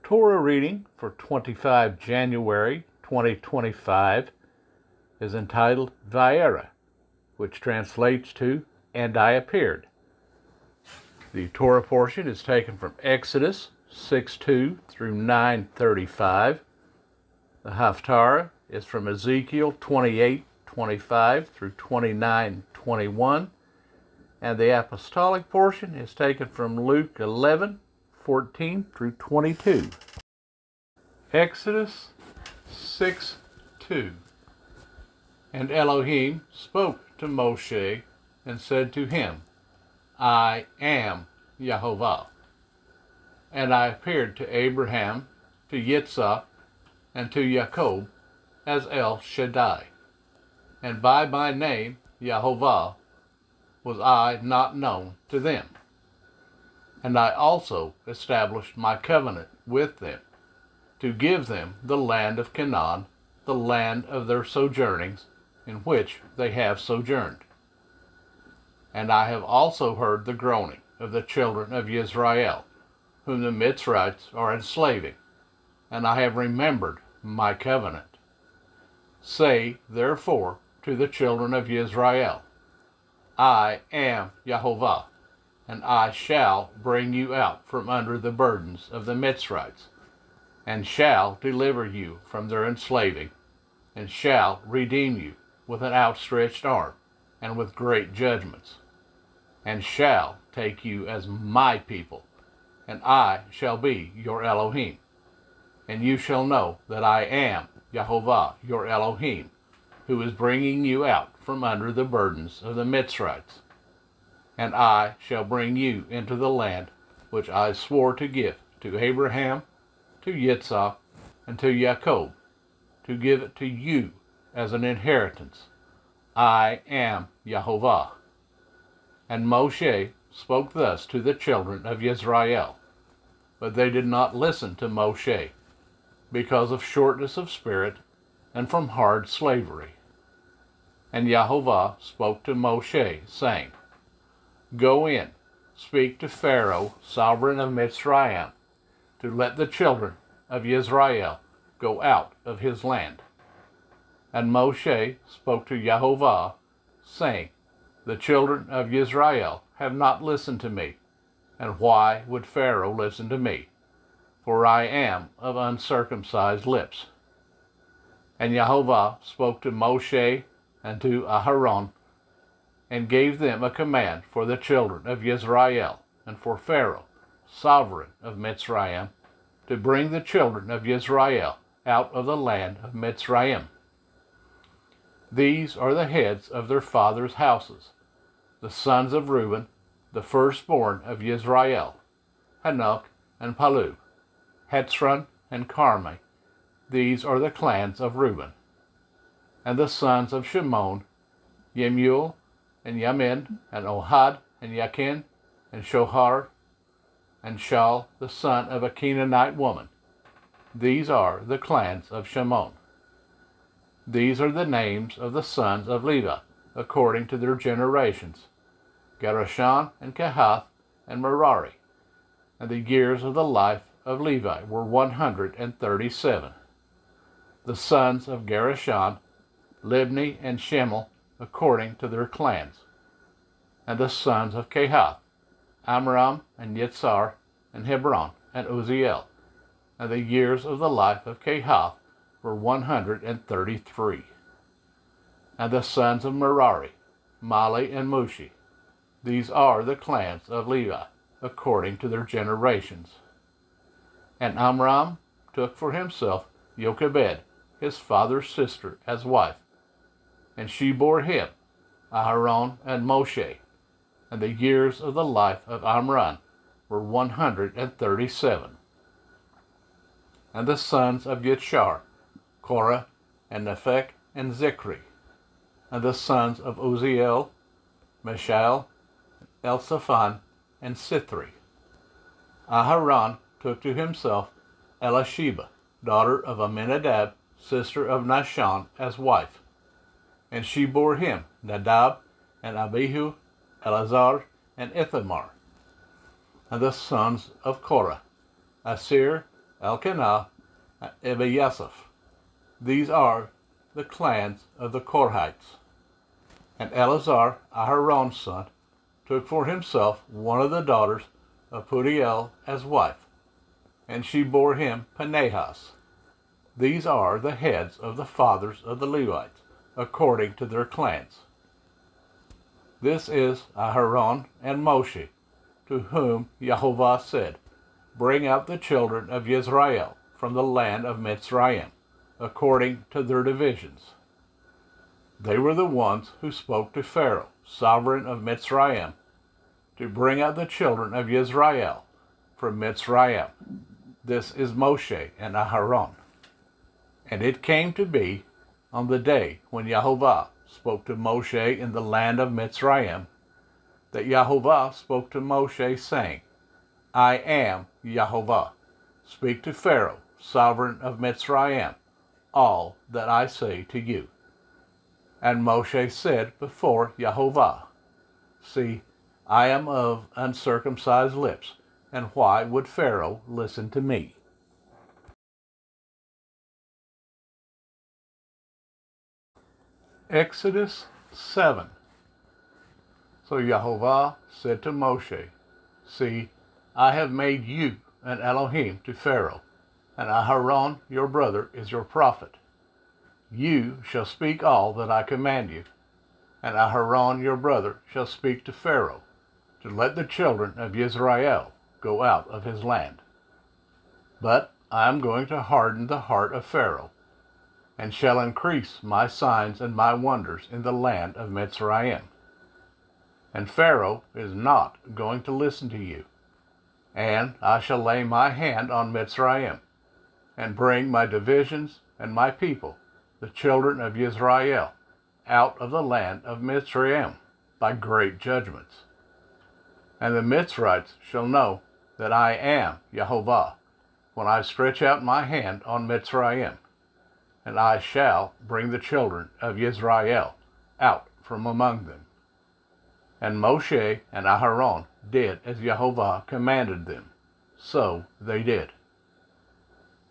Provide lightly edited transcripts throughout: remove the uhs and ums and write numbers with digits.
Torah reading for 25 January 2025 is entitled Vayera, which translates to "And I appeared." The Torah portion is taken from Exodus 6:2 through 9:35. The Haftarah is from Ezekiel 28:25 through 29:21. And the apostolic portion is taken from Luke 11:14 through 22. Exodus 6:2. And Elohim spoke to Moshe and said to him, I am Yehovah. And I appeared to Abraham, to Yitzhak, and to Jacob as El Shaddai. And by my name, Yehovah, was I not known to them. And I also established my covenant with them, to give them the land of Canaan, the land of their sojournings, in which they have sojourned. And I have also heard the groaning of the children of Israel, whom the Mitzrites are enslaving, and I have remembered my covenant. Say, therefore, to the children of Israel, I am Yehovah, and I shall bring you out from under the burdens of the Mitzrites, and shall deliver you from their enslaving, and shall redeem you with an outstretched arm, and with great judgments, and shall take you as my people, and I shall be your Elohim. And you shall know that I am Yehovah, your Elohim, who is bringing you out from under the burdens of the Mitzrites. And I shall bring you into the land which I swore to give to Abraham, to Yitzhak, and to Jacob, to give it to you as an inheritance. I am Yehovah. And Moshe spoke thus to the children of Israel, but they did not listen to Moshe, because of shortness of spirit and from hard slavery. And Yehovah spoke to Moshe, saying, Go in, speak to Pharaoh, sovereign of Mitzrayim, to let the children of Israel go out of his land. And Moshe spoke to Yehovah, saying, The children of Israel have not listened to me, and why would Pharaoh listen to me? For I am of uncircumcised lips. And Yehovah spoke to Moshe and to Aharon, and gave them a command for the children of Israel, and for Pharaoh, sovereign of Mitzrayim, to bring the children of Israel out of the land of Mitzrayim. These are the heads of their fathers' houses, the sons of Reuben, the firstborn of Israel, Hanok and Palu, Hetzron and Carmi. These are the clans of Reuben. And the sons of Shimon, Yemuel, and Yamin, and Ohad, and Yakin, and Shohar, and Shaul, the son of a Canaanite woman. These are the clans of Shimon. These are the names of the sons of Levi, according to their generations, Gershon, and Kehath, and Merari. And the years of the life of Levi were 137. The sons of Gershon, Libni and Shemel, according to their clans. And the sons of Kehath, Amram and Yitzhar, and Hebron, and Uzziel. And the years of the life of Kehath were 133. And the sons of Merari, Mali and Mushi. These are the clans of Levi, according to their generations. And Amram took for himself Jochebed, his father's sister, as wife. And she bore him, Aharon and Moshe. And the years of the life of Amram were 137. And the sons of Yitshar, Korah, and Nephek, and Zikri. And the sons of Uzziel, Mishael, Elsaphan, and Sithri. Aharon took to himself Elisheba, daughter of Aminadab, sister of Nahshon, as wife. And she bore him Nadab, and Abihu, Eleazar, and Ithamar. And the sons of Korah, Asir, Elkanah, and Ebiasaph. These are the clans of the Korhites. And Eleazar, Aharon's son, took for himself one of the daughters of Putiel as wife, and she bore him Pinehas. These are the heads of the fathers of the Levites, according to their clans. This is Aharon and Moshe, to whom Jehovah said, Bring out the children of Israel from the land of Mitzrayim, according to their divisions. They were the ones who spoke to Pharaoh, sovereign of Mitzrayim, to bring out the children of Israel from Mitzrayim. This is Moshe and Aharon. And it came to be on the day when Jehovah spoke to Moshe in the land of Mitzrayim, that Jehovah spoke to Moshe, saying, I am Jehovah. Speak to Pharaoh, sovereign of Mitzrayim, all that I say to you. And Moshe said before Jehovah, See, I am of uncircumcised lips, and why would Pharaoh listen to me? Exodus 7. So Jehovah said to Moshe, See, I have made you an Elohim to Pharaoh, and Aharon your brother is your prophet. You shall speak all that I command you, and Aharon your brother shall speak to Pharaoh, to let the children of Israel go out of his land. But I am going to harden the heart of Pharaoh, and shall increase my signs and my wonders in the land of Mitzrayim. And Pharaoh is not going to listen to you. And I shall lay my hand on Mitzrayim, and bring my divisions and my people, the children of Israel, out of the land of Mitzrayim by great judgments. And the Mitzrites shall know that I am Jehovah, when I stretch out my hand on Mitzrayim, and I shall bring the children of Israel out from among them. And Moshe and Aharon did as Jehovah commanded them. So they did.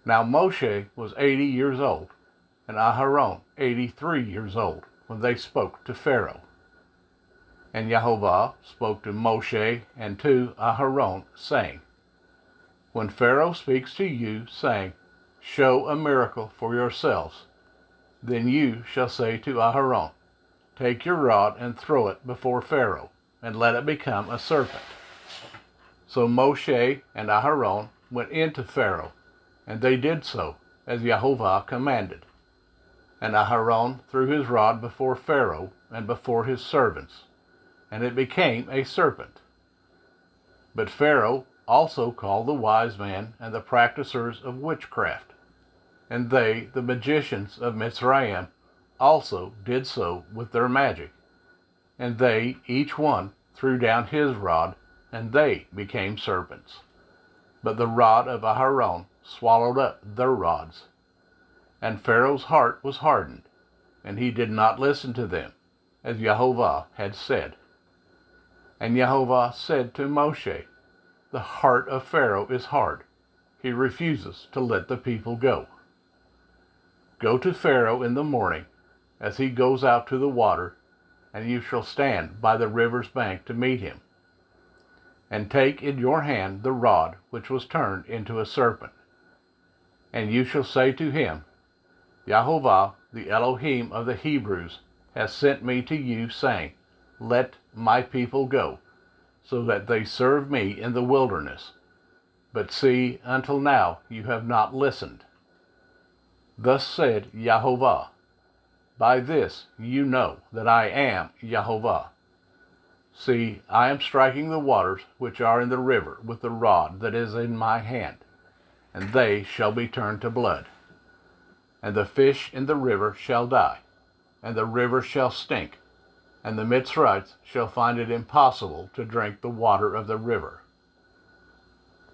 Now Moshe was 80 years old, and Aharon 83 years old, when they spoke to Pharaoh. And Jehovah spoke to Moshe and to Aharon, saying, When Pharaoh speaks to you, saying, Show a miracle for yourselves, then you shall say to Aharon, Take your rod and throw it before Pharaoh, and let it become a serpent. So Moshe and Aharon went in to Pharaoh, and they did so, as Jehovah commanded. And Aharon threw his rod before Pharaoh and before his servants, and it became a serpent. But Pharaoh also called the wise men and the practicers of witchcraft, and they, the magicians of Mitzrayim, also did so with their magic. And they, each one, threw down his rod, and they became serpents. But the rod of Aharon swallowed up their rods. And Pharaoh's heart was hardened, and he did not listen to them, as Jehovah had said. And Jehovah said to Moshe, The heart of Pharaoh is hard. He refuses to let the people go. Go to Pharaoh in the morning, as he goes out to the water, and you shall stand by the river's bank to meet him. And take in your hand the rod which was turned into a serpent. And you shall say to him, Jehovah, the Elohim of the Hebrews, has sent me to you, saying, Let my people go, so that they serve me in the wilderness. But see, until now you have not listened. Thus said Jehovah, By this you know that I am Jehovah. See, I am striking the waters which are in the river with the rod that is in my hand, and they shall be turned to blood. And the fish in the river shall die, and the river shall stink, and the Mitzrites shall find it impossible to drink the water of the river.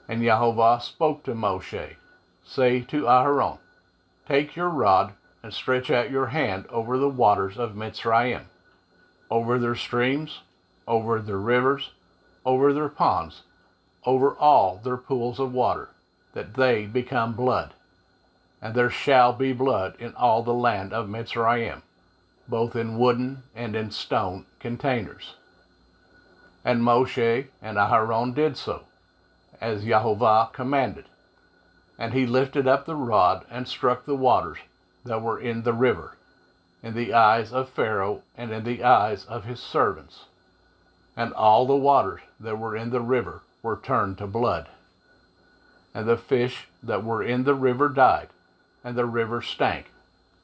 And Jehovah spoke to Moshe, Say to Aharon, Take your rod and stretch out your hand over the waters of Mitzrayim, over their streams, over their rivers, over their ponds, over all their pools of water, that they become blood. And there shall be blood in all the land of Mitzrayim, both in wooden and in stone containers. And Moshe and Aharon did so, as Yehovah commanded. And he lifted up the rod and struck the waters that were in the river, in the eyes of Pharaoh and in the eyes of his servants. And all the waters that were in the river were turned to blood. And the fish that were in the river died, and the river stank,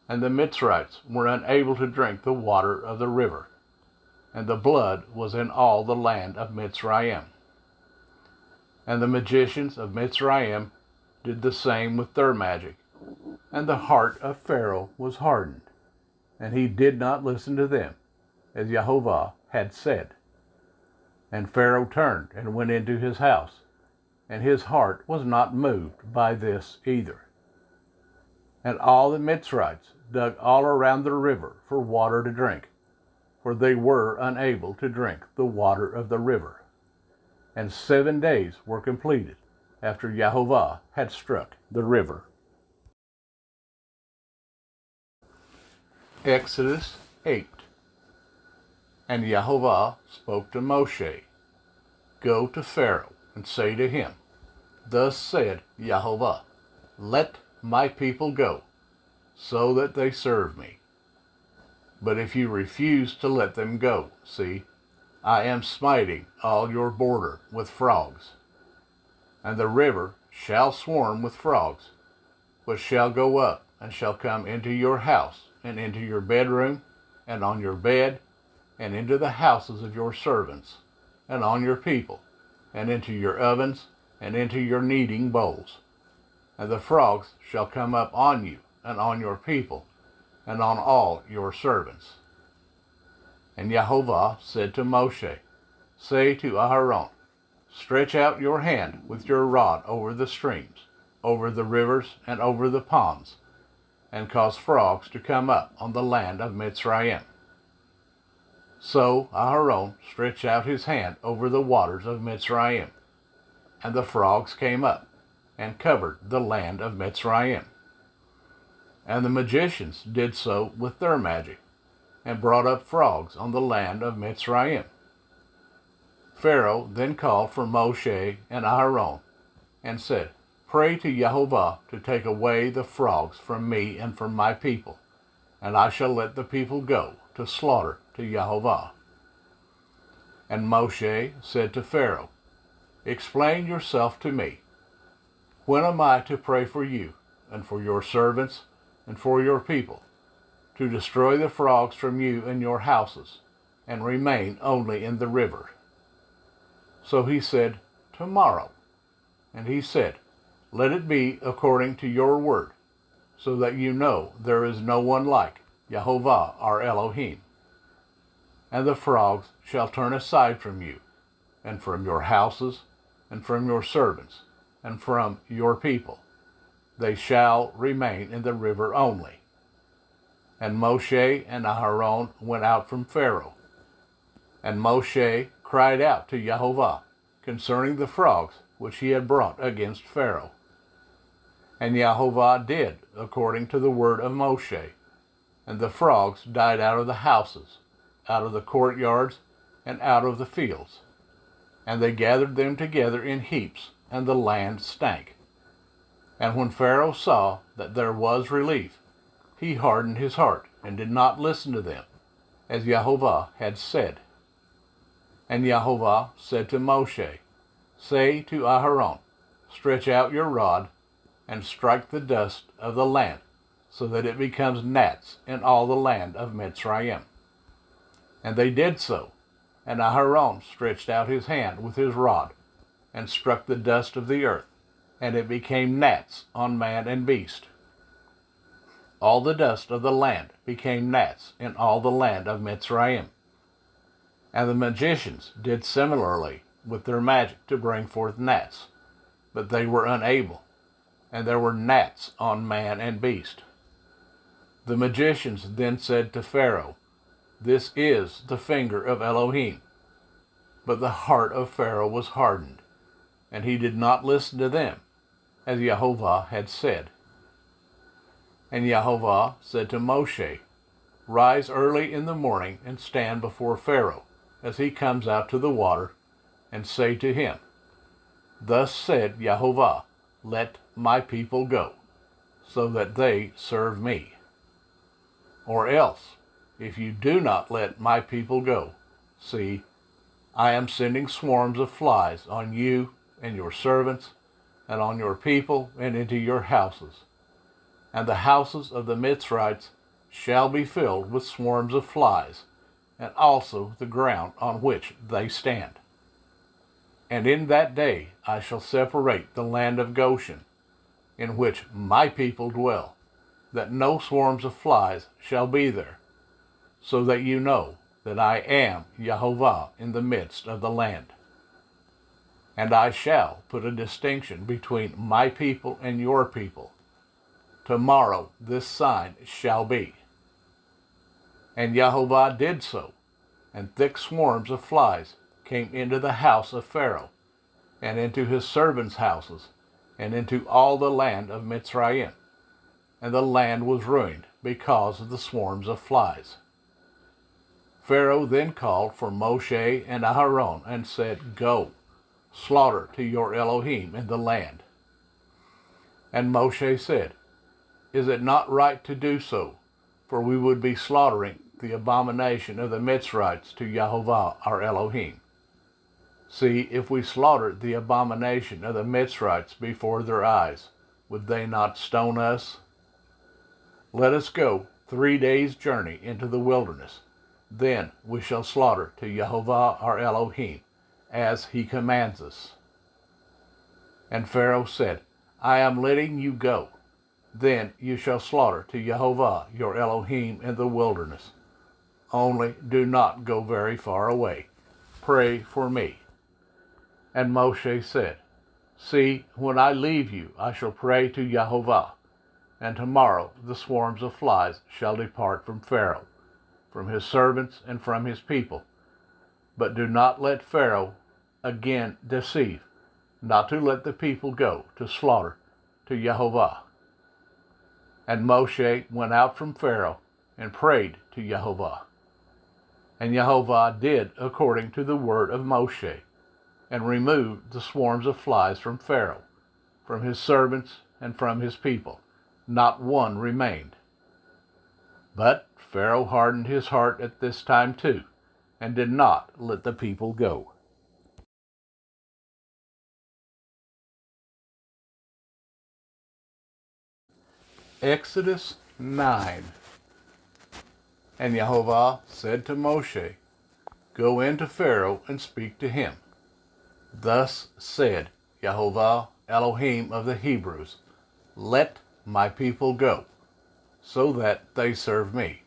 and the Mitzrites were unable to drink the water of the river, and the blood was in all the land of Mitzrayim. And the magicians of Mitzrayim did the same with their magic, and the heart of Pharaoh was hardened, and he did not listen to them, as Yehovah had said. And Pharaoh turned and went into his house, and his heart was not moved by this either. And all the Mitzrites dug all around the river for water to drink, for they were unable to drink the water of the river. And 7 days were completed after Yehovah had struck the river. Exodus 8. And Yehovah spoke to Moshe, Go to Pharaoh and say to him, Thus said Yehovah, Let my people go, so that they serve me. But if you refuse to let them go, see, I am smiting all your border with frogs. And the river shall swarm with frogs, which shall go up and shall come into your house, and into your bedroom, and on your bed, and into the houses of your servants, and on your people, and into your ovens, and into your kneading bowls. And the frogs shall come up on you, and on your people, and on all your servants. And Yehovah said to Moshe, Say to Aharon, Stretch out your hand with your rod over the streams, over the rivers, and over the ponds, and cause frogs to come up on the land of Mitzrayim. So Aharon stretched out his hand over the waters of Mitzrayim, and the frogs came up, and covered the land of Mitzrayim. And the magicians did so with their magic, and brought up frogs on the land of Mitzrayim. Pharaoh then called for Moshe and Aharon, and said, Pray to Yehovah to take away the frogs from me and from my people, and I shall let the people go to slaughter to Yehovah. And Moshe said to Pharaoh, Explain yourself to me. When am I to pray for you, and for your servants, and for your people, to destroy the frogs from you and your houses, and remain only in the river? So he said, Tomorrow. And he said, Let it be according to your word, so that you know there is no one like Yehovah our Elohim. And the frogs shall turn aside from you, and from your houses, and from your servants, and from your people. They shall remain in the river only. And Moshe and Aharon went out from Pharaoh. And Moshe cried out to Yehovah concerning the frogs which he had brought against Pharaoh. And Yehovah did according to the word of Moshe, and the frogs died out of the houses, out of the courtyards, and out of the fields. And they gathered them together in heaps, and the land stank. And when Pharaoh saw that there was relief, he hardened his heart, and did not listen to them, as Yehovah had said. And Yehovah said to Moshe, Say to Aharon, Stretch out your rod, and strike the dust of the land, so that it becomes gnats in all the land of Mitzrayim. And they did so, and Aharon stretched out his hand with his rod, and struck the dust of the earth, and it became gnats on man and beast. All the dust of the land became gnats in all the land of Mitzrayim. And the magicians did similarly with their magic to bring forth gnats, but they were unable, and there were gnats on man and beast. The magicians then said to Pharaoh, This is the finger of Elohim. But the heart of Pharaoh was hardened, and he did not listen to them, as Yehovah had said. And Yehovah said to Moshe, Rise early in the morning and stand before Pharaoh, as he comes out to the water, and say to him, Thus said Yehovah, Let my people go, so that they serve me. Or else, if you do not let my people go, see, I am sending swarms of flies on you and your servants, and on your people and into your houses. And the houses of the Mitzrites shall be filled with swarms of flies, and also the ground on which they stand. And in that day I shall separate the land of Goshen, in which my people dwell, that no swarms of flies shall be there, so that you know that I am Yehovah in the midst of the land. And I shall put a distinction between my people and your people. Tomorrow this sign shall be. And Yehovah did so, and thick swarms of flies came into the house of Pharaoh, and into his servants' houses, and into all the land of Mitzrayim. And the land was ruined because of the swarms of flies. Pharaoh then called for Moshe and Aharon and said, Go, slaughter to your Elohim in the land. And Moshe said, Is it not right to do so? For we would be slaughtering the abomination of the Mitzrites to Yehovah our Elohim. See, if we slaughtered the abomination of the Mitzrites before their eyes, would they not stone us? Let us go 3 days' journey into the wilderness. Then we shall slaughter to Yehovah our Elohim, as he commands us. And Pharaoh said, I am letting you go. Then you shall slaughter to Yehovah your Elohim in the wilderness. Only do not go very far away. Pray for me. And Moshe said, See, when I leave you, I shall pray to Yehovah, and tomorrow the swarms of flies shall depart from Pharaoh, from his servants and from his people. But do not let Pharaoh again deceive, not to let the people go to slaughter to Yehovah. And Moshe went out from Pharaoh and prayed to Yehovah. And Yehovah did according to the word of Moshe, and removed the swarms of flies from Pharaoh, from his servants and from his people. Not one remained. But Pharaoh hardened his heart at this time too, and did not let the people go. Exodus 9. And Yehovah said to Moshe, Go in to Pharaoh and speak to him. Thus said Yehovah, Elohim of the Hebrews, Let my people go, so that they serve me.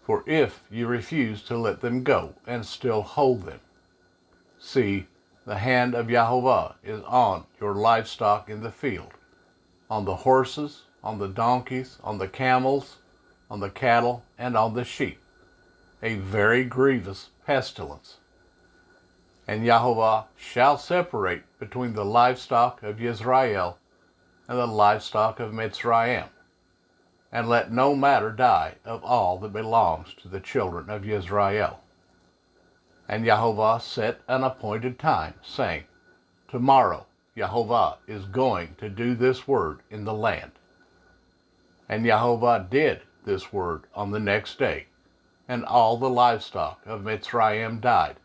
For if you refuse to let them go and still hold them, see, the hand of Yehovah is on your livestock in the field, on the horses, on the donkeys, on the camels, on the cattle, and on the sheep, a very grievous pestilence. And Yehovah shall separate between the livestock of Israel and the livestock of Mitzrayim, and let no matter die of all that belongs to the children of Israel. And Yehovah set an appointed time, saying, Tomorrow Yehovah is going to do this word in the land. And Yehovah did this word on the next day, and all the livestock of Mitzrayim died,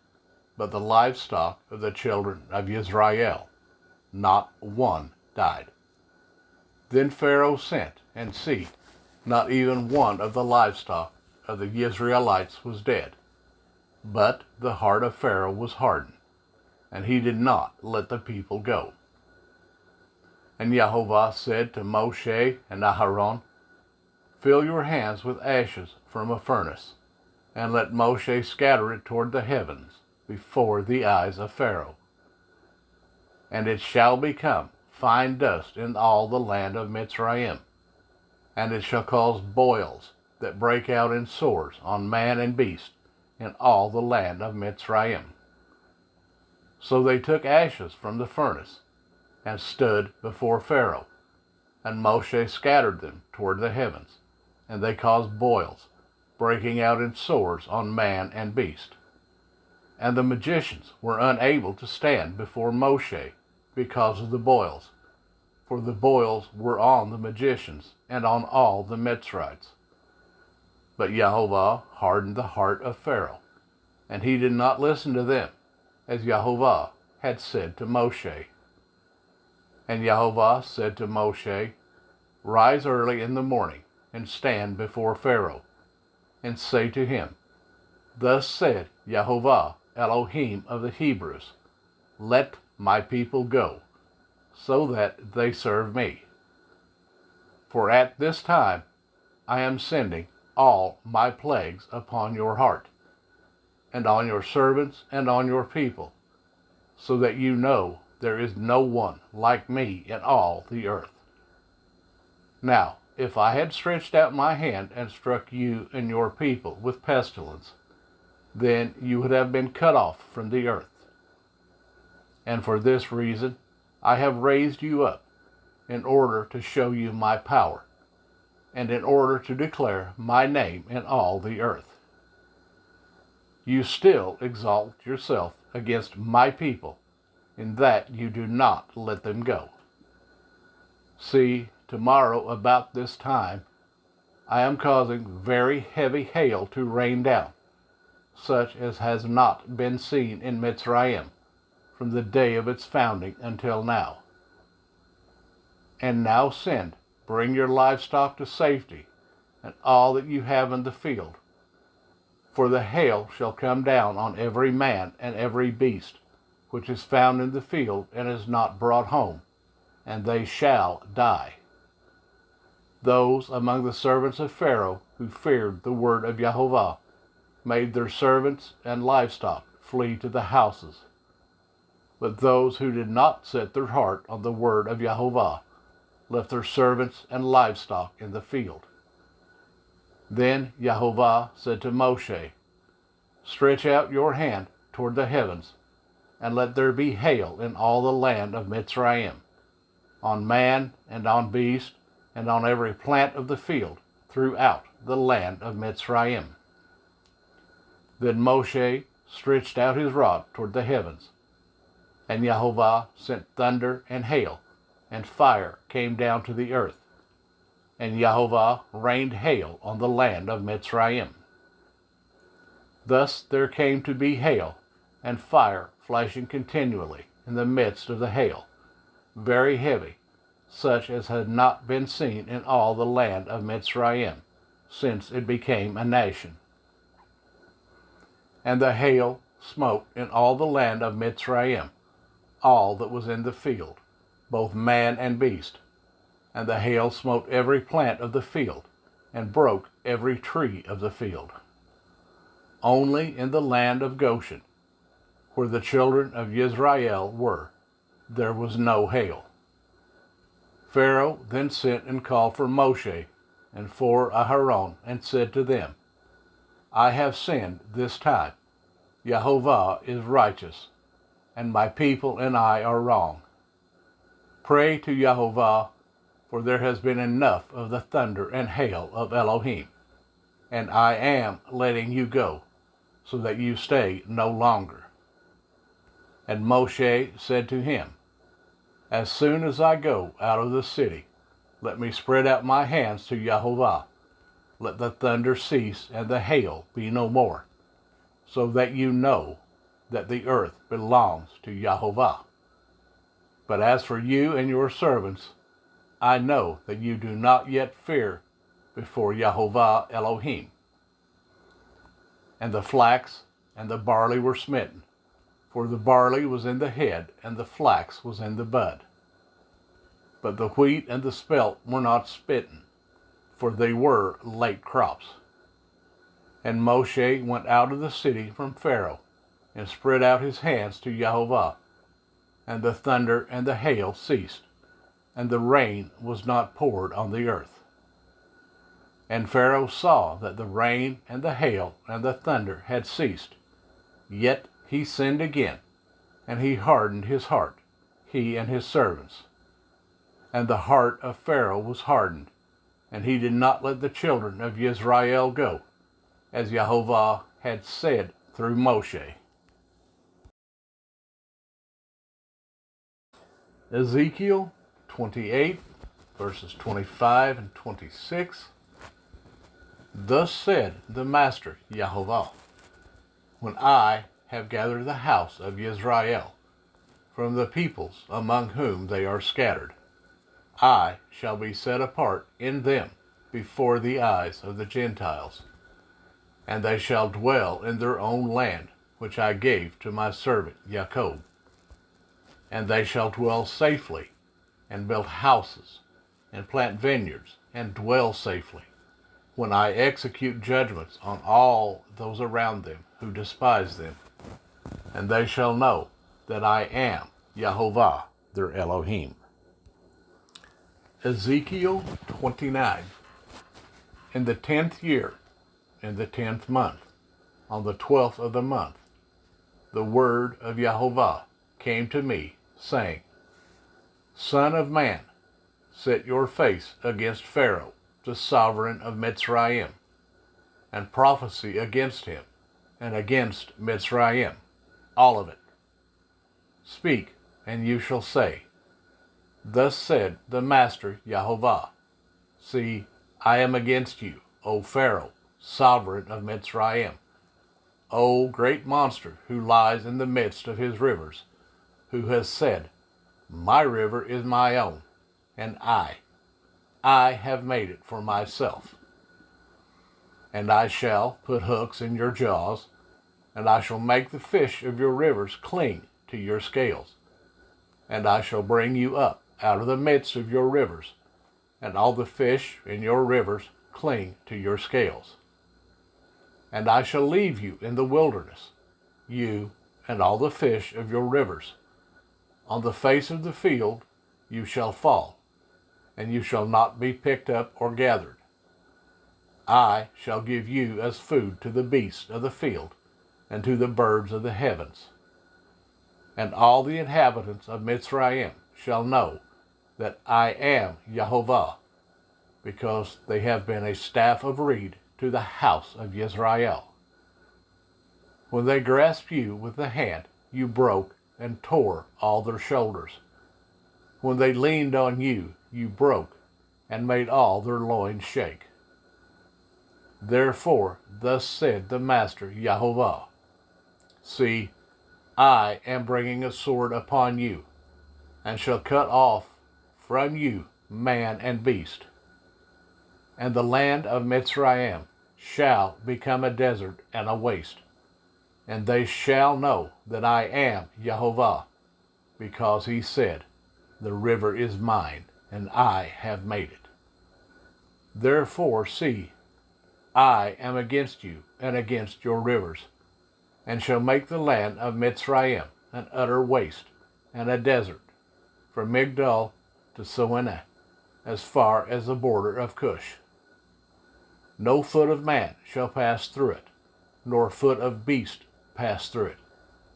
but the livestock of the children of Israel, not one died. Then Pharaoh sent, and see, not even one of the livestock of the Israelites was dead. But the heart of Pharaoh was hardened, and he did not let the people go. And Yehovah said to Moshe and Aharon, Fill your hands with ashes from a furnace, and let Moshe scatter it toward the heavens before the eyes of Pharaoh. And it shall become fine dust in all the land of Mitzrayim, and it shall cause boils that break out in sores on man and beast in all the land of Mitzrayim. So they took ashes from the furnace, and stood before Pharaoh. And Moshe scattered them toward the heavens, and they caused boils, breaking out in sores on man and beast. And the magicians were unable to stand before Moshe because of the boils, for the boils were on the magicians and on all the Mitzrites. But Yahovah hardened the heart of Pharaoh, and he did not listen to them, as Yahovah had said to Moshe. And Yahovah said to Moshe, Rise early in the morning, and stand before Pharaoh, and say to him, Thus said Yahovah, Elohim of the Hebrews, Let my people go, so that they serve me. For at this time I am sending all my plagues upon your heart, and on your servants and on your people, so that you know there is no one like me in all the earth. Now, if I had stretched out my hand and struck you and your people with pestilence, then you would have been cut off from the earth. And for this reason I have raised you up, in order to show you my power, and in order to declare my name in all the earth. You still exalt yourself against my people, in that you do not let them go. See, tomorrow about this time I am causing very heavy hail to rain down, such as has not been seen in Mitzrayim from the day of its founding until now. And now send, bring your livestock to safety, and all that you have in the field. For the hail shall come down on every man and every beast, which is found in the field and is not brought home, and they shall die. Those among the servants of Pharaoh who feared the word of Yahovah made their servants and livestock flee to the houses. But those who did not set their heart on the word of Yahovah left their servants and livestock in the field. Then Yahovah said to Moshe, Stretch out your hand toward the heavens, and let there be hail in all the land of Mitzrayim, on man and on beast, and on every plant of the field throughout the land of Mitzrayim. Then Moshe stretched out his rod toward the heavens, and Yahovah sent thunder and hail, and fire came down to the earth, and Yahovah rained hail on the land of Mitzrayim. Thus there came to be hail and fire flashing continually in the midst of the hail, very heavy, such as had not been seen in all the land of Mitzrayim, since it became a nation. And the hail smote in all the land of Mitzrayim, all that was in the field, both man and beast. And the hail smote every plant of the field, and broke every tree of the field. Only in the land of Goshen, where the children of Israel were, there was no hail. Pharaoh then sent and called for Moshe and for Aharon, and said to them, I have sinned this time. Yahovah is righteous, and my people and I are wrong. Pray to Yahovah, for there has been enough of the thunder and hail of Elohim, and I am letting you go, so that you stay no longer. And Moshe said to him, As soon as I go out of the city, let me spread out my hands to Yahovah. Let the thunder cease and the hail be no more, so that you know that the earth belongs to Yahovah. But as for you and your servants, I know that you do not yet fear before Yahovah Elohim. And the flax and the barley were smitten, for the barley was in the head, and the flax was in the bud. But the wheat and the spelt were not smitten, for they were late crops. And Moshe went out of the city from Pharaoh, and spread out his hands to Yahovah, and the thunder and the hail ceased, and the rain was not poured on the earth. And Pharaoh saw that the rain and the hail and the thunder had ceased. Yet he sinned again, and he hardened his heart, he and his servants. And the heart of Pharaoh was hardened, and he did not let the children of Israel go, as Jehovah had said through Moshe. Ezekiel 28, verses 25 and 26. Thus said the Master Jehovah, when I have gathered the house of Israel from the peoples among whom they are scattered, I shall be set apart in them before the eyes of the Gentiles, and they shall dwell in their own land, which I gave to my servant Jacob. And they shall dwell safely, and build houses, and plant vineyards, and dwell safely, when I execute judgments on all those around them who despise them. And they shall know that I am Jehovah, their Elohim. Ezekiel 29. In the 10th year, in the 10th month, on the 12th of the month, the word of Jehovah came to me, saying, Son of man, set your face against Pharaoh, the sovereign of Mitzrayim, and prophesy against him, and against Mitzrayim, all of it. Speak, and you shall say, Thus said the Master Jehovah, See, I am against you, O Pharaoh, sovereign of Mitzrayim, O great monster who lies in the midst of his rivers, who has said, My river is my own, and I have made it for myself. And I shall put hooks in your jaws, and I shall make the fish of your rivers cling to your scales. And I shall bring you up out of the midst of your rivers, and all the fish in your rivers cling to your scales. And I shall leave you in the wilderness, you and all the fish of your rivers. On the face of the field you shall fall, and you shall not be picked up or gathered. I shall give you as food to the beasts of the field, and to the birds of the heavens. And all the inhabitants of Mitzrayim shall know that I am Jehovah, because they have been a staff of reed to the house of Israel. When they grasped you with the hand, you broke and tore all their shoulders. When they leaned on you, you broke and made all their loins shake. Therefore, thus said the Master Jehovah, See, I am bringing a sword upon you, and shall cut off from you man and beast. And the land of Mitzrayim shall become a desert and a waste, and they shall know that I am Jehovah, because he said, The river is mine, and I have made it. Therefore, see, I am against you and against your rivers, and shall make the land of Mitzrayim an utter waste and a desert, from Migdol to Suanah, as far as the border of Cush. No foot of man shall pass through it, nor foot of beast pass through it,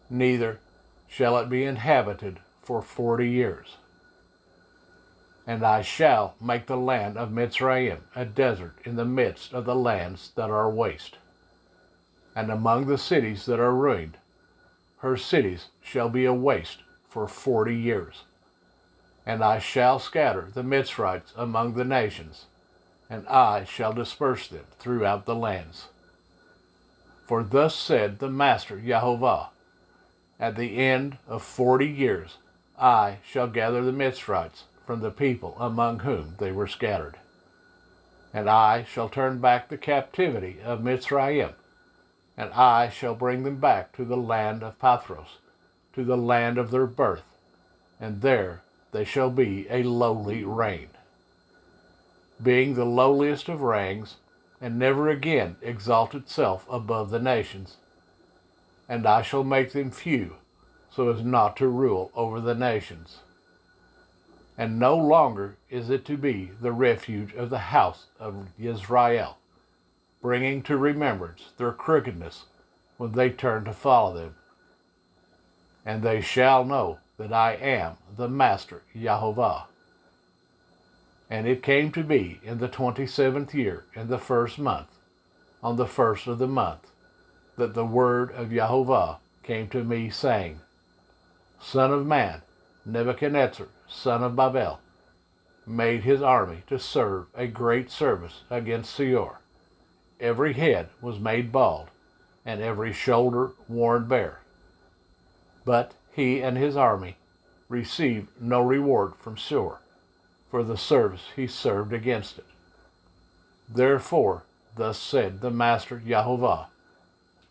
neither shall it be inhabited for 40 years. And I shall make the land of Mitzrayim a desert in the midst of the lands that are waste. And among the cities that are ruined, her cities shall be a waste for 40 years. And I shall scatter the Mitzrites among the nations, and I shall disperse them throughout the lands. For thus said the Master Jehovah, At the end of 40 years I shall gather the Mitzrites from the people among whom they were scattered. And I shall turn back the captivity of Mitzrayim, and I shall bring them back to the land of Pathros, to the land of their birth, and there they shall be a lowly reign, being the lowliest of ranks, and never again exalt itself above the nations. And I shall make them few, so as not to rule over the nations. And no longer is it to be the refuge of the house of Israel, bringing to remembrance their crookedness when they turn to follow them. And they shall know that I am the Master Yahovah. And it came to be in the 27th year, in the 1st month, on the 1st of the month, that the word of Yahovah came to me, saying, Son of man, Nebuchadnezzar, son of Babel, made his army to serve a great service against Seir. Every head was made bald, and every shoulder worn bare. But he and his army received no reward from Seir for the service he served against it. Therefore, thus said the Master Yahovah,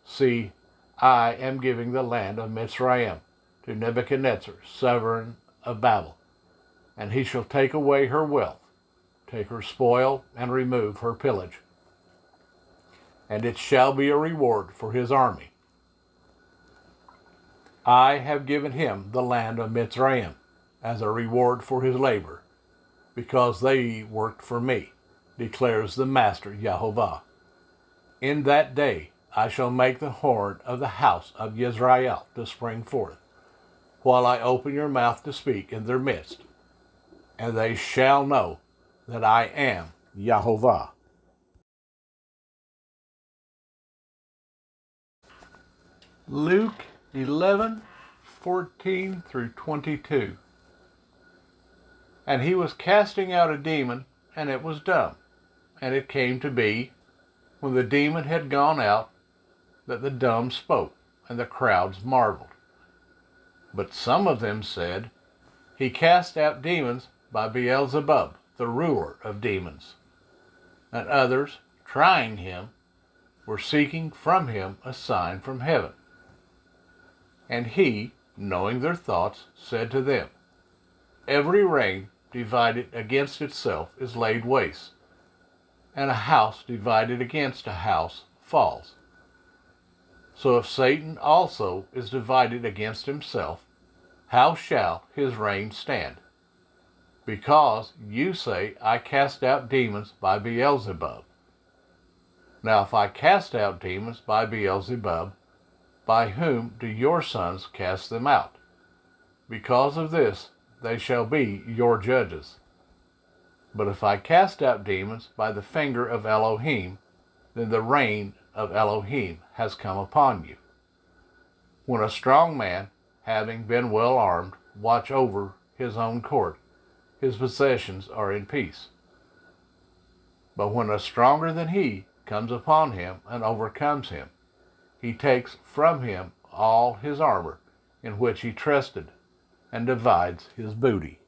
See, I am giving the land of Mitzrayim to Nebuchadnezzar, sovereign of Babel, and he shall take away her wealth, take her spoil, and remove her pillage. And it shall be a reward for his army. I have given him the land of Mitzrayim as a reward for his labor, because they worked for me, declares the Master Yahovah. In that day I shall make the horn of the house of Yisrael to spring forth, while I open your mouth to speak in their midst, and they shall know that I am Yahovah. Luke 11:14 through 22. And he was casting out a demon, and it was dumb. And it came to be, when the demon had gone out, that the dumb spoke, and the crowds marveled. But some of them said, He cast out demons by Beelzebub, the ruler of demons. And others, trying him, were seeking from him a sign from heaven. And he, knowing their thoughts, said to them, Every reign divided against itself is laid waste, and a house divided against a house falls. So if Satan also is divided against himself, how shall his reign stand? Because you say, I cast out demons by Beelzebub. Now if I cast out demons by Beelzebub, by whom do your sons cast them out? Because of this they shall be your judges. But if I cast out demons by the finger of Elohim, then the reign of Elohim has come upon you. When a strong man, having been well armed, watch over his own court, his possessions are in peace. But when a stronger than he comes upon him and overcomes him, he takes from him all his armor in which he trusted, and divides his booty.